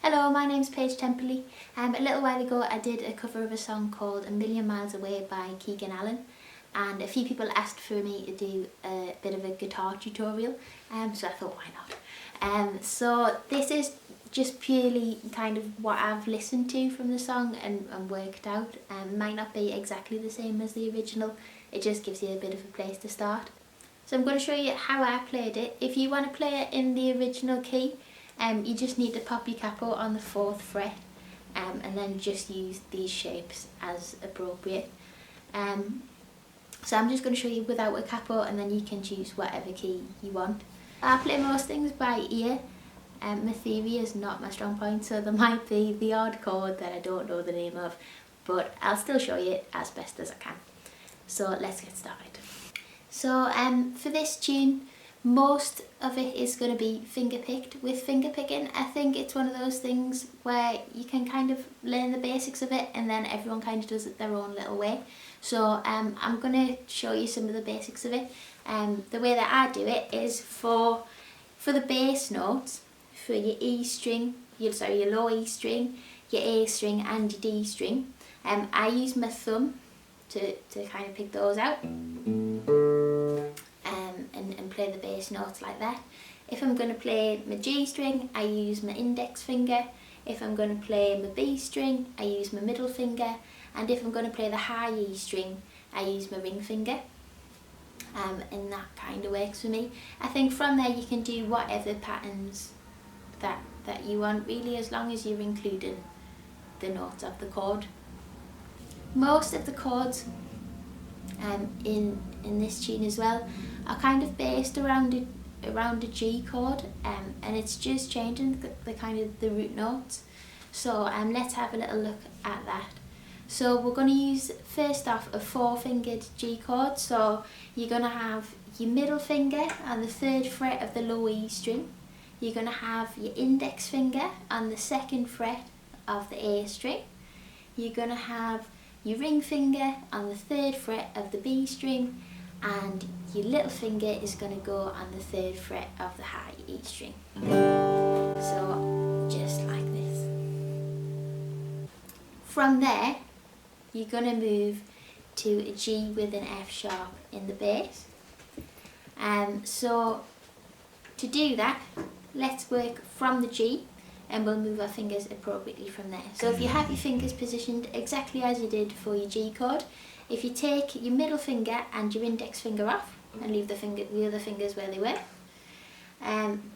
Hello, my name's Paige Temperley. A little while ago I did a cover of a song called A Million Miles Away by Keegan and a few people asked for me to do a bit of a guitar tutorial, so I thought why not. So this is just purely kind of what I've listened to from the song and worked out. Might not be exactly the same as the original, it just gives you a bit of a place to start. So I'm going to show you how I played it. If you want to play it in the original key, you just need to pop your capo on the 4th fret and then just use these shapes as appropriate. So I'm just going to show you without a capo and then you can choose whatever key you want. I play most things by ear. My theory is not my strong point, so there might be the odd chord that I don't know the name of, but I'll still show you it as best as I can. So let's get started. So for this tune, most of it is going to be finger picked. With finger picking, I think it's one of those things where you can kind of learn the basics of it and then everyone kind of does it their own little way. So I'm going to show you some of the basics of it. The way that I do it is for the bass notes, for your E string, your low E string, your A string and your D string. I use my thumb to kind of pick those out. And play the bass notes like that. If I'm going to play my G string, I use my index finger. If I'm going to play my B string, I use my middle finger. And if I'm going to play the high E string, I use my ring finger. And that kind of works for me. I think from there you can do whatever patterns that you want really, as long as you're including the notes of the chord. Most of the chords in this tune as well are kind of based around a G chord, and it's just changing the kind of the root notes. So let's have a little look at that. So we're going to use first off a 4-fingered G chord. So you're going to have your middle finger on the 3rd fret of the low E string. You're going to have your index finger on the 2nd fret of the A string. You're going to have your ring finger on the 3rd fret of the B string, and your little finger is going to go on the 3rd fret of the high E string. So just like this. From there you're going to move to a G with an F sharp in the bass. So to do that, let's work from the G and we'll move our fingers appropriately from there. So if you have your fingers positioned exactly as you did for your G chord, if you take your middle finger and your index finger off and leave the other fingers where they were,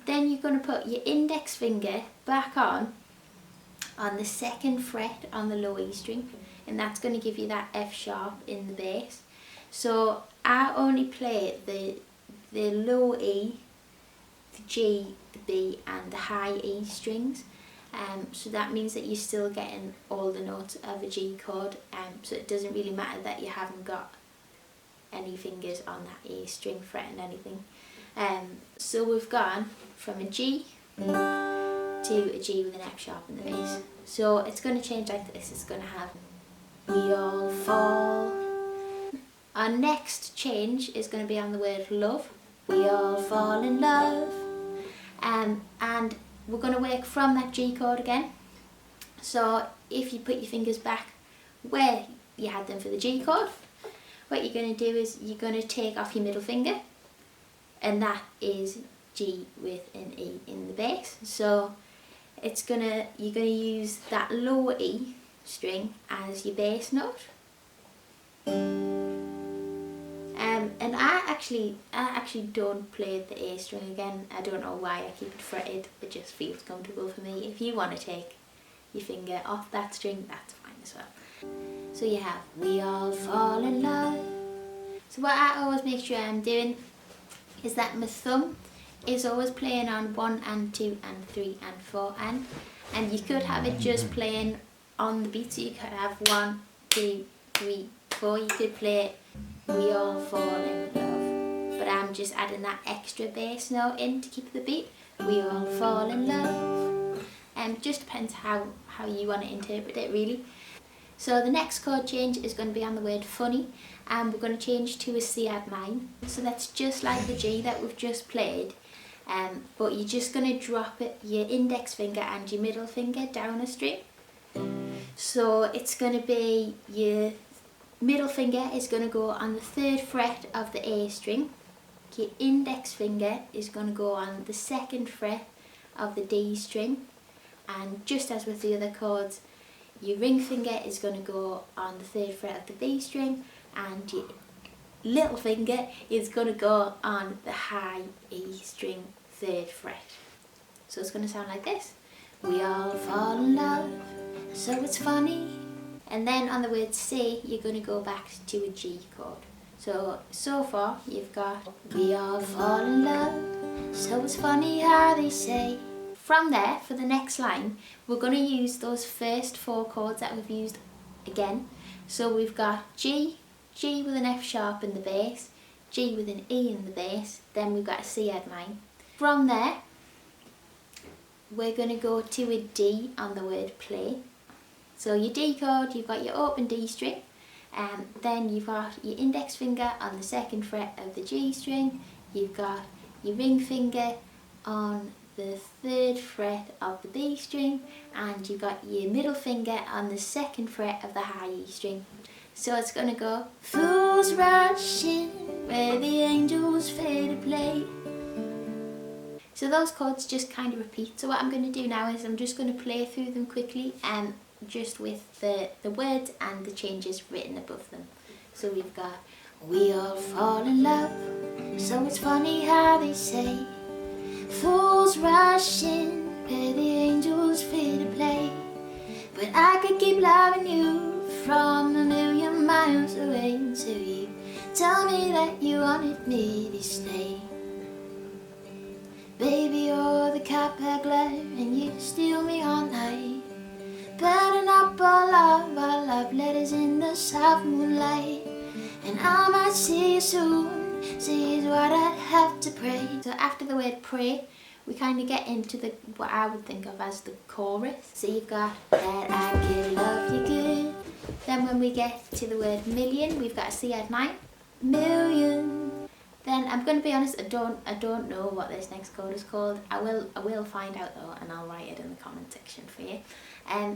then you're going to put your index finger back on the 2nd fret on the low E string, and that's going to give you that F sharp in the bass. So I only play the low E, the G, the B and the high E strings, so that means that you're still getting all the notes of a G chord, so it doesn't really matter that you haven't got any fingers on that E string fretting anything. So we've gone from a G to a G with an F sharp in the bass. So it's going to change like this. It's going to have we all fall. Our next change is going to be on the word love. We all fall in love. And we're going to work from that G chord again. So if you put your fingers back where you had them for the G chord, what you're going to do is you're going to take off your middle finger, and that is G with an E in the bass. So you're going to use that low E string as your bass note. And I actually don't play the A string again. I don't know why I keep it fretted. It just feels comfortable for me. If you want to take your finger off that string, that's fine as well. So you have we all fall in love. So what I always make sure I'm doing is that my thumb is always playing on 1 and 2 and 3 and 4 and you could have it just playing on the beat. So you could have 1, 2, 3, 4. You could play it we all fall in love, but I'm just adding that extra bass note in to keep the beat. We all fall in love. Just depends how you want to interpret it really. So the next chord change is going to be on the word funny, and we're going to change to a C add 9. So that's just like the G that we've just played, but you're just going to drop your index finger and your middle finger down a string. So it's going to be your middle finger is going to go on the 3rd fret of the A string. Your index finger is going to go on the 2nd fret of the D string, and just as with the other chords, your ring finger is going to go on the 3rd fret of the B string, and your little finger is going to go on the high E string 3rd fret. So it's going to sound like this. We all fall in love, so it's funny. And then on the word say, you're going to go back to a G chord. So far you've got we all fall in love, so it's funny how they say. From there, for the next line, we're going to use those first 4 chords that we've used again. So we've got G, G with an F sharp in the bass, G with an E in the bass, then we've got a C add 9. From there, we're going to go to a D on the word play. So your D chord, you've got your open D string, and then you've got your index finger on the 2nd fret of the G string, you've got your ring finger on the 3rd fret of the B string, and you've got your middle finger on the 2nd fret of the high E string. So it's going to go, fools rush in where the angels fair to play. So those chords just kind of repeat. So what I'm going to do now is I'm just going to play through them quickly, and just with the words and the changes written above them. So we've got, we all fall in love, so it's funny how they say. Fools rush in where the angels fear to play. But I could keep loving you from a million miles away until you tell me that you wanted me to stay. Baby, you're the copper glare and you steal me all night, burning up all of our love letters in the soft moonlight. And I might see you soon, see is what I'd have to pray. So after the word pray, we kind of get into what I would think of as the chorus. So you've got that I could love you good. Then when we get to the word million, we've got a C add 9, million. Then I'm going to be honest, I don't know what this next chord is called. I will find out though, and I'll write it in the comment section for you.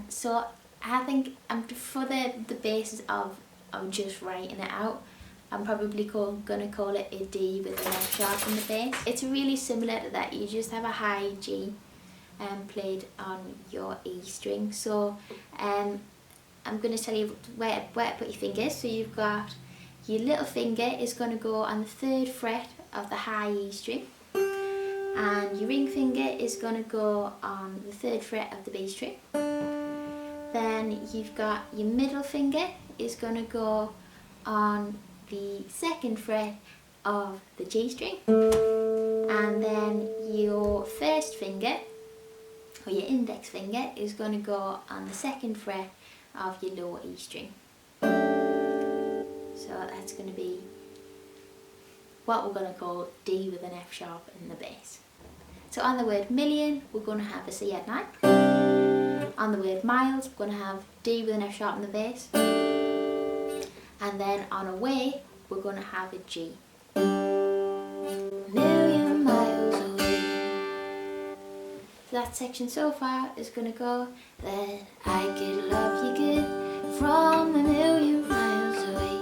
So I think for the basis of just writing it out, I'm probably going to call it a D with an F sharp in the bass. It's really similar to that. You just have a high G played on your E string. So I'm going to tell you where to put your fingers. So you've got your little finger is going to go on the 3rd fret of the high E string, and your ring finger is going to go on the 3rd fret of the B string. Then you've got your middle finger is going to go on the 2nd fret of the G string, and then your first finger, or your index finger, is going to go on the 2nd fret of your lower E string. So that's going to be what we're going to call D with an F sharp in the bass. So on the word million, we're going to have a C add 9. On the word miles, we're going to have D with an F sharp in the bass. And then on away, we're going to have a G. Million miles away. So that section so far is going to go, that I could love you good from a million miles away.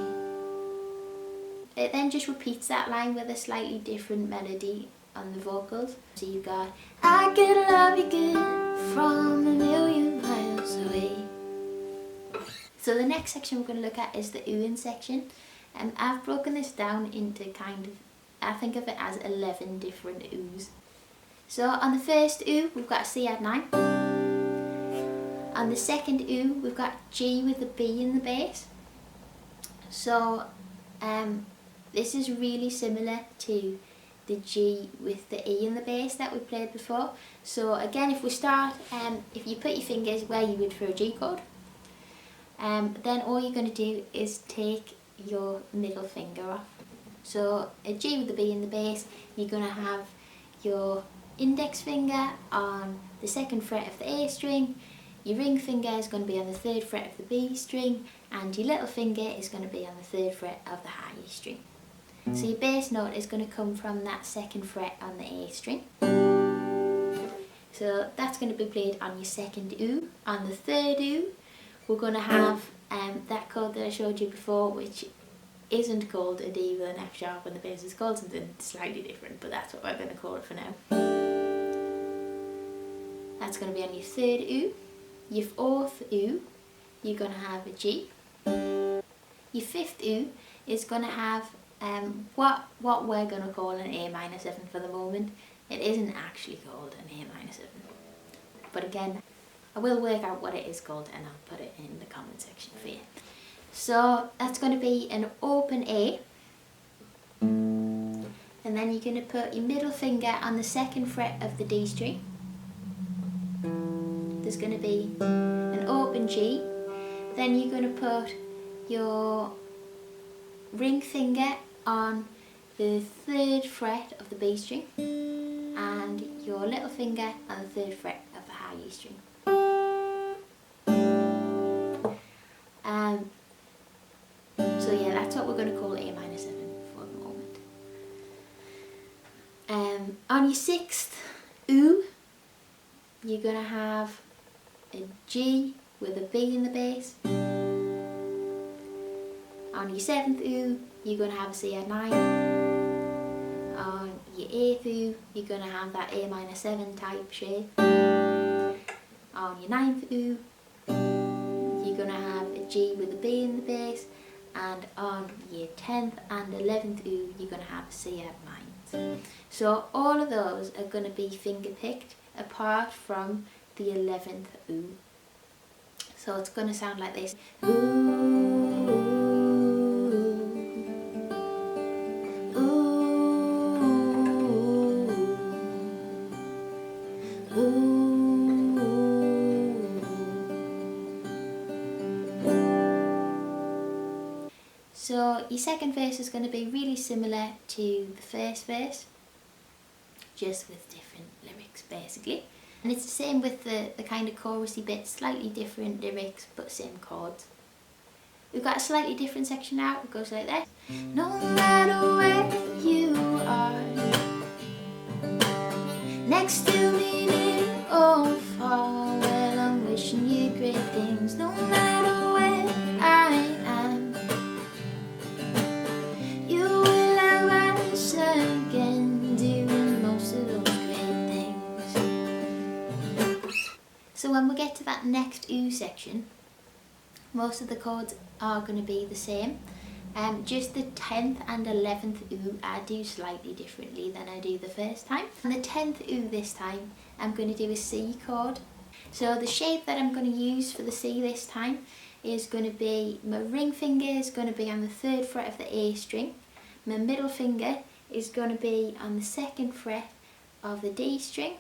It then just repeats that line with a slightly different melody on the vocals. So you've got, I could love you good from a million miles away. So the next section we're going to look at is the oohing section. I've broken this down into I think of it as 11 different oohs. So on the first ooh, we've got a C add 9. On the second ooh, we've got G with a B in the bass. So this is really similar to the G with the E in the bass that we played before. So again, if we start, if you put your fingers where you would for a G chord, then all you're going to do is take your middle finger off. So a G with the B in the bass, you're going to have your index finger on the 2nd fret of the A string, your ring finger is going to be on the 3rd fret of the B string, and your little finger is going to be on the 3rd fret of the high E string. So your bass note is going to come from that second fret on the A string. So that's going to be played on your second oo. On the third oo, we're going to have that chord that I showed you before, which isn't called a D with an F sharp, and the bass is called something slightly different, but that's what we're going to call it for now. That's going to be on your third oo. Your fourth oo, you're going to have a G. Your fifth oo is going to have what we're going to call an A minor 7 for the moment. It isn't actually called an A minor 7, but again, I will work out what it is called and I'll put it in the comment section for you. So that's going to be an open A, and then you're going to put your middle finger on the second fret of the D string. There's going to be an open G, then you're going to put your ring finger on the third fret of the B string and your little finger on the third fret of the high E string. So yeah, that's what we're going to call A minor 7 for the moment. On your sixth oo, you're going to have a G with a B in the bass. On your seventh oo, you're going to have a C9. On your eighth oo, you're going to have that A minor 7 type shape. On your ninth oo, you're going to have a G with a B in the bass. And on your 10th and 11th oo, you're going to have a C minor. So all of those are going to be finger picked apart from the 11th oo. So it's going to sound like this. So your second verse is going to be really similar to the first verse, just with different lyrics basically. And it's the same with the kind of chorusy bit, slightly different lyrics but same chords. We've got a slightly different section now, it goes like this. No matter where you are, next to me near or far, well I'm wishing you great things. No matter where I am, you will have us again, doing most of those great things. So when we get to that next oo section, most of the chords are going to be the same. Just the 10th and 11th oo I do slightly differently than I do the first time. And the 10th oo this time I'm going to do a C chord. So the shape that I'm going to use for the C this time is going to be, my ring finger is going to be on the third fret of the A string. My middle finger is going to be on the second fret of the D string.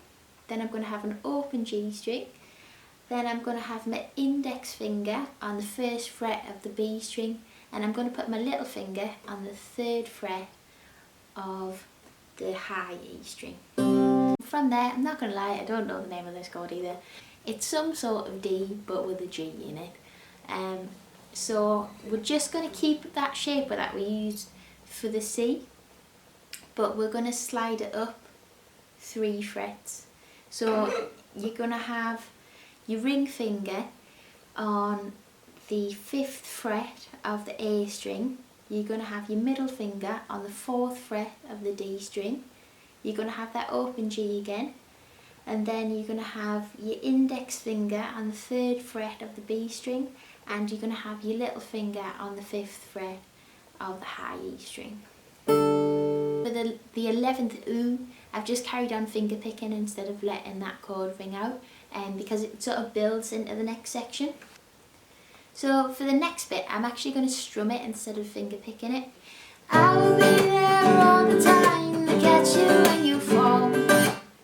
Then I'm going to have an open G string. Then I'm going to have my index finger on the first fret of the B string, and I'm going to put my little finger on the third fret of the high E string. From there, I'm not going to lie, I don't know the name of this chord either. It's some sort of D but with a G in it. So we're just going to keep that shape that we used for the C, but we're going to slide it up 3 frets. So you're going to have your ring finger on the 5th fret of the A string. You're going to have your middle finger on the 4th fret of the D string. You're going to have that open G again, and then you're going to have your index finger on the 3rd fret of the B string, and you're going to have your little finger on the 5th fret of the high E string. For the 11th oo, I've just carried on finger picking instead of letting that chord ring out, because it sort of builds into the next section. So for the next bit, I'm actually going to strum it instead of finger picking it. I'll be there all the time to catch you when you fall.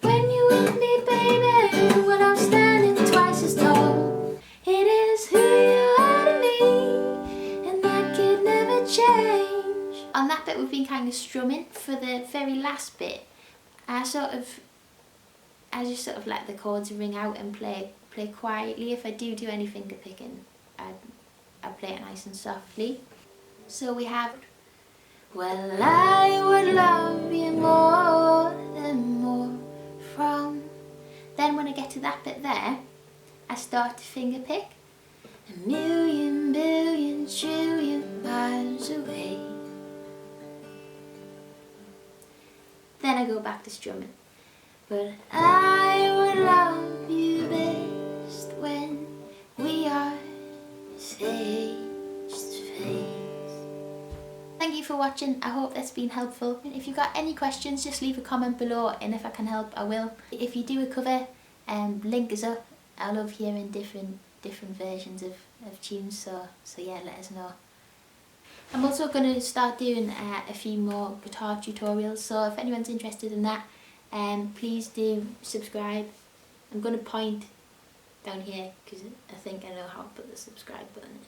When you're with me, baby, when I'm standing twice as tall. It is who you are to me, and that could never change. On that bit, we've been kind of strumming. For the very last bit, I just sort of let the chords ring out and play quietly. If I do any finger picking, I play it nice and softly. So we have Well, I would love you more than more from. Then when I get to that bit there, I start to finger pick. A million, billion, trillion miles away. Then I go back to strumming. But I would love you best when we are face to face. Thank you for watching. I hope that's been helpful. If you've got any questions, just leave a comment below, and if I can help, I will. If you do a cover, link is up. I love hearing different versions of tunes, so yeah, let us know. I'm also going to start doing a few more guitar tutorials, so if anyone's interested in that, please do subscribe. I'm going to point down here because I think I know how to put the subscribe button in.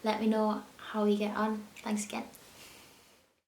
Let me know how we get on. Thanks again.